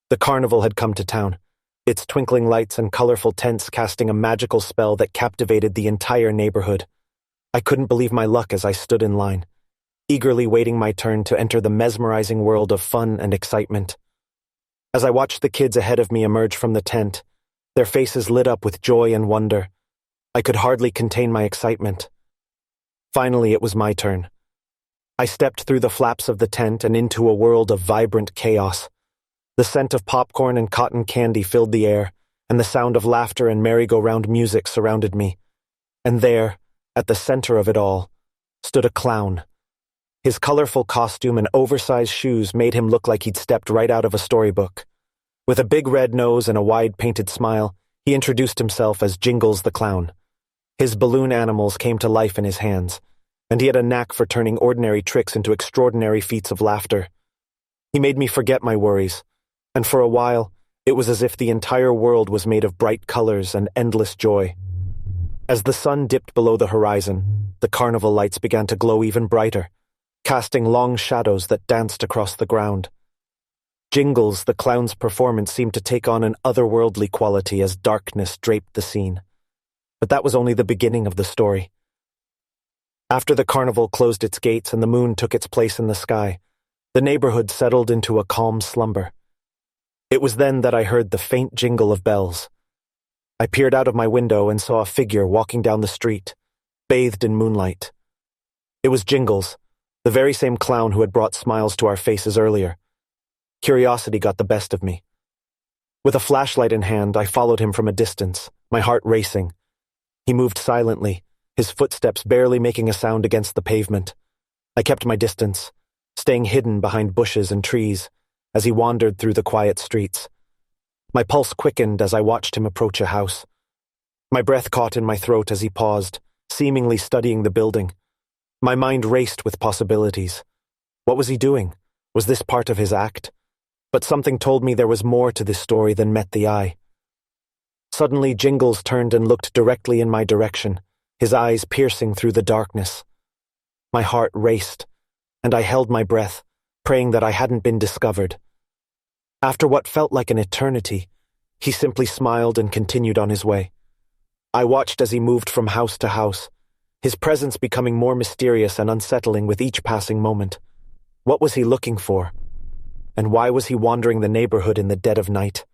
The carnival had come to town, its twinkling lights and colorful tents casting a magical spell that captivated the entire neighborhood. I couldn't believe my luck as I stood in line, eagerly waiting my turn to enter the mesmerizing world of fun and excitement. As I watched the kids ahead of me emerge from the tent, their faces lit up with joy and wonder. I could hardly contain my excitement. Finally, it was my turn. I stepped through the flaps of the tent and into a world of vibrant chaos. The scent of popcorn and cotton candy filled the air, and the sound of laughter and merry-go-round music surrounded me. And there, at the center of it all, stood a clown. His colorful costume and oversized shoes made him look like he'd stepped right out of a storybook. With a big red nose and a wide painted smile, he introduced himself as Jingles the Clown. His balloon animals came to life in his hands, and he had a knack for turning ordinary tricks into extraordinary feats of laughter. He made me forget my worries, and for a while, it was as if the entire world was made of bright colors and endless joy. As the sun dipped below the horizon, the carnival lights began to glow even brighter, casting long shadows that danced across the ground. Jingles, the clown's performance seemed to take on an otherworldly quality as darkness draped the scene. But that was only the beginning of the story. After the carnival closed its gates and the moon took its place in the sky, the neighborhood settled into a calm slumber. It was then that I heard the faint jingle of bells. I peered out of my window and saw a figure walking down the street, bathed in moonlight. It was Jingles, the very same clown who had brought smiles to our faces earlier. Curiosity got the best of me. With a flashlight in hand, I followed him from a distance, my heart racing. He moved silently, his footsteps barely making a sound against the pavement. I kept my distance, staying hidden behind bushes and trees, as he wandered through the quiet streets. My pulse quickened as I watched him approach a house. My breath caught in my throat as he paused, seemingly studying the building. My mind raced with possibilities. What was he doing? Was this part of his act? But something told me there was more to this story than met the eye. Suddenly, Jingles turned and looked directly in my direction, his eyes piercing through the darkness. My heart raced, and I held my breath, praying that I hadn't been discovered. After what felt like an eternity, he simply smiled and continued on his way. I watched as he moved from house to house, his presence becoming more mysterious and unsettling with each passing moment. What was he looking for? And why was he wandering the neighborhood in the dead of night?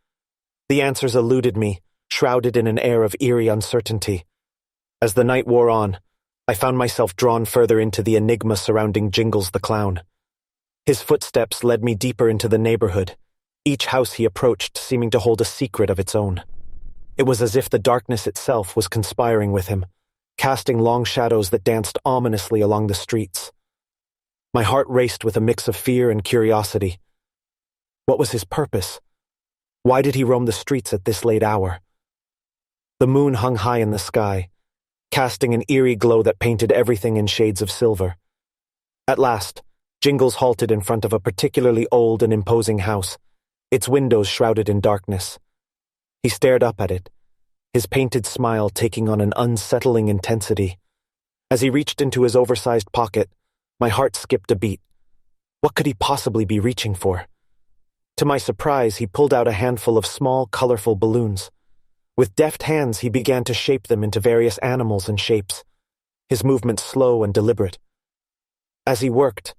The answers eluded me, shrouded in an air of eerie uncertainty. As the night wore on, I found myself drawn further into the enigma surrounding Jingles the Clown. His footsteps led me deeper into the neighborhood, each house he approached seeming to hold a secret of its own. It was as if the darkness itself was conspiring with him, casting long shadows that danced ominously along the streets. My heart raced with a mix of fear and curiosity. What was his purpose? Why did he roam the streets at this late hour? The moon hung high in the sky, casting an eerie glow that painted everything in shades of silver. At last, Jingles halted in front of a particularly old and imposing house, its windows shrouded in darkness. He stared up at it, his painted smile taking on an unsettling intensity. As he reached into his oversized pocket, my heart skipped a beat. What could he possibly be reaching for? To my surprise, he pulled out a handful of small, colorful balloons. With deft hands, he began to shape them into various animals and shapes, his movements slow and deliberate. As he worked,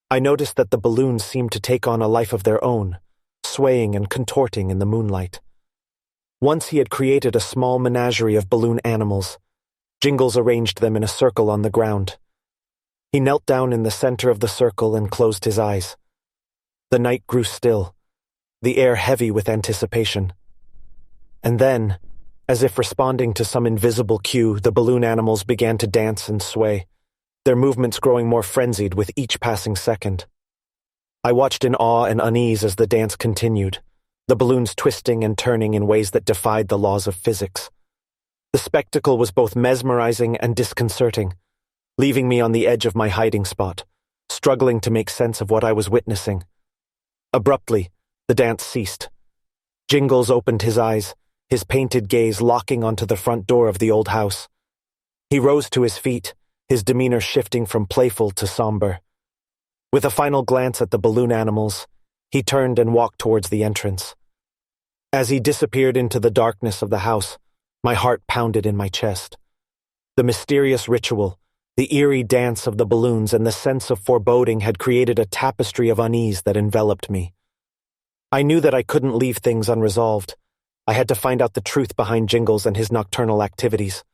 I noticed that the balloons seemed to take on a life of their own, swaying and contorting in the moonlight. Once he had created a small menagerie of balloon animals. Jingles arranged them in a circle on the ground. He knelt down in the center of the circle and closed his eyes. The night grew still, the air heavy with anticipation. And then, as if responding to some invisible cue, the balloon animals began to dance and sway, their movements growing more frenzied with each passing second. I watched in awe and unease as the dance continued, the balloons twisting and turning in ways that defied the laws of physics. The spectacle was both mesmerizing and disconcerting, leaving me on the edge of my hiding spot, struggling to make sense of what I was witnessing. Abruptly, the dance ceased. Jingles opened his eyes, his painted gaze locking onto the front door of the old house. He rose to his feet, his demeanor shifting from playful to somber. With a final glance at the balloon animals, he turned and walked towards the entrance, As he disappeared into the darkness of the house, my heart pounded in my chest. The mysterious ritual, the eerie dance of the balloons, and the sense of foreboding had created a tapestry of unease that enveloped me. I knew that I couldn't leave things unresolved. I had to find out the truth behind Jingles and his nocturnal activities.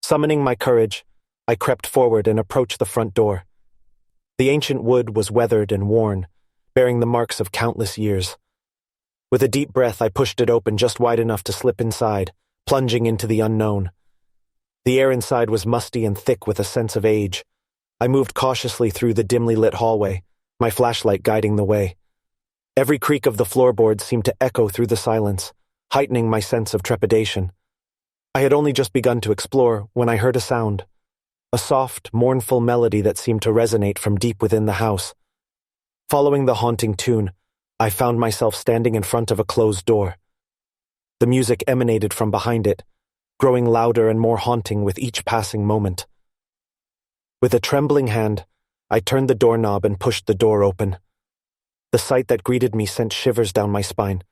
Summoning my courage, I crept forward and approached the front door. The ancient wood was weathered and worn, bearing the marks of countless years. With a deep breath, I pushed it open just wide enough to slip inside, plunging into the unknown. The air inside was musty and thick with a sense of age. I moved cautiously through the dimly lit hallway, my flashlight guiding the way. Every creak of the floorboards seemed to echo through the silence, heightening my sense of trepidation. I had only just begun to explore when I heard a sound, a soft, mournful melody that seemed to resonate from deep within the house. Following the haunting tune, I found myself standing in front of a closed door. The music emanated from behind it, growing louder and more haunting with each passing moment. With a trembling hand, I turned the doorknob and pushed the door open. The sight that greeted me sent shivers down my spine,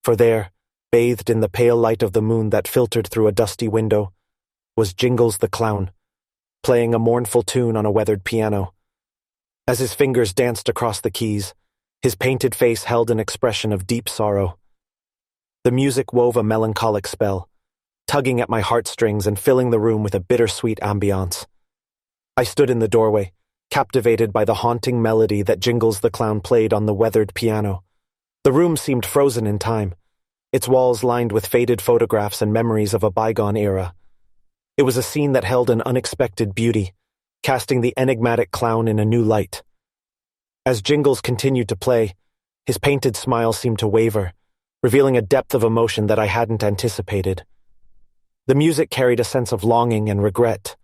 for there, bathed in the pale light of the moon that filtered through a dusty window, was Jingles the Clown, playing a mournful tune on a weathered piano. As his fingers danced across the keys, his painted face held an expression of deep sorrow. The music wove a melancholic spell, tugging at my heartstrings and filling the room with a bittersweet ambiance. I stood in the doorway, captivated by the haunting melody that Jingles the Clown played on the weathered piano. The room seemed frozen in time, its walls lined with faded photographs and memories of a bygone era. It was a scene that held an unexpected beauty, casting the enigmatic clown in a new light. As Jingles continued to play, his painted smile seemed to waver, revealing a depth of emotion that I hadn't anticipated. The music carried a sense of longing and regret,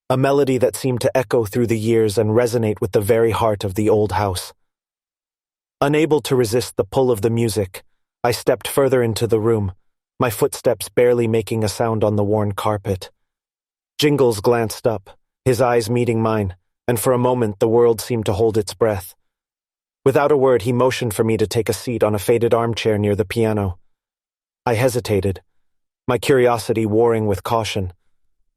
a melody that seemed to echo through the years and resonate with the very heart of the old house. Unable to resist the pull of the music, I stepped further into the room, my footsteps barely making a sound on the worn carpet. Jingles glanced up, his eyes meeting mine, and for a moment the world seemed to hold its breath. Without a word, he motioned for me to take a seat on a faded armchair near the piano. I hesitated, my curiosity warring with caution,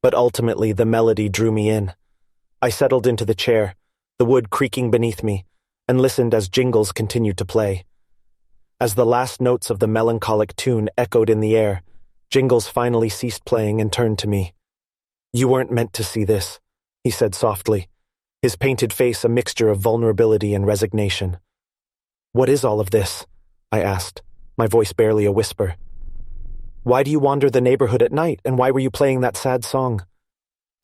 but ultimately the melody drew me in. I settled into the chair, the wood creaking beneath me, and listened as Jingles continued to play. As the last notes of the melancholic tune echoed in the air, Jingles finally ceased playing and turned to me. "You weren't meant to see this," he said softly, his painted face a mixture of vulnerability and resignation. "What is all of this?" I asked, my voice barely a whisper. "Why do you wander the neighborhood at night, and why were you playing that sad song?"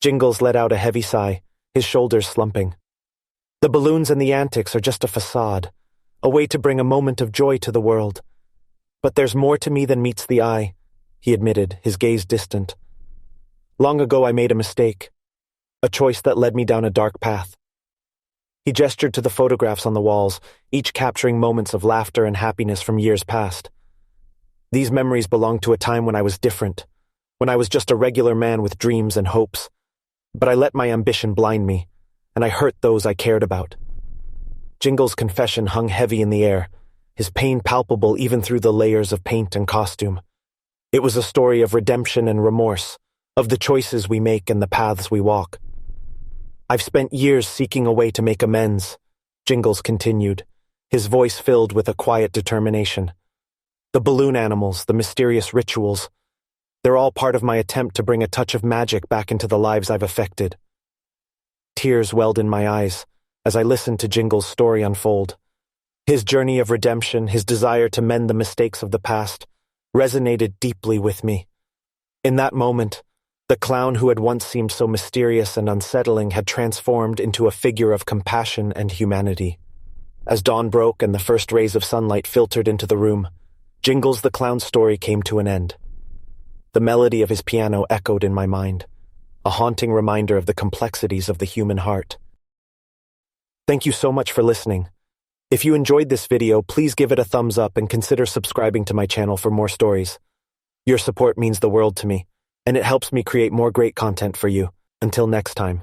Jingles let out a heavy sigh, his shoulders slumping. "The balloons and the antics are just a facade, a way to bring a moment of joy to the world. But there's more to me than meets the eye," he admitted, his gaze distant. "Long ago I made a mistake, a choice that led me down a dark path." He gestured to the photographs on the walls, each capturing moments of laughter and happiness from years past. These memories belonged to a time when I was different, when I was just a regular man with dreams and hopes. But I let my ambition blind me, and I hurt those I cared about. Jingles' confession hung heavy in the air, his pain palpable even through the layers of paint and costume. It was a story of redemption and remorse, of the choices we make and the paths we walk. "I've spent years seeking a way to make amends," Jingles continued, his voice filled with a quiet determination. "The balloon animals, the mysterious rituals, they're all part of my attempt to bring a touch of magic back into the lives I've affected." Tears welled in my eyes as I listened to Jingles' story unfold. His journey of redemption, his desire to mend the mistakes of the past, resonated deeply with me. In that moment, the clown who had once seemed so mysterious and unsettling had transformed into a figure of compassion and humanity. As dawn broke and the first rays of sunlight filtered into the room, Jingles the Clown's story came to an end. The melody of his piano echoed in my mind, a haunting reminder of the complexities of the human heart. Thank you so much for listening. If you enjoyed this video, please give it a thumbs up and consider subscribing to my channel for more stories. Your support means the world to me, and it helps me create more great content for you. Until next time.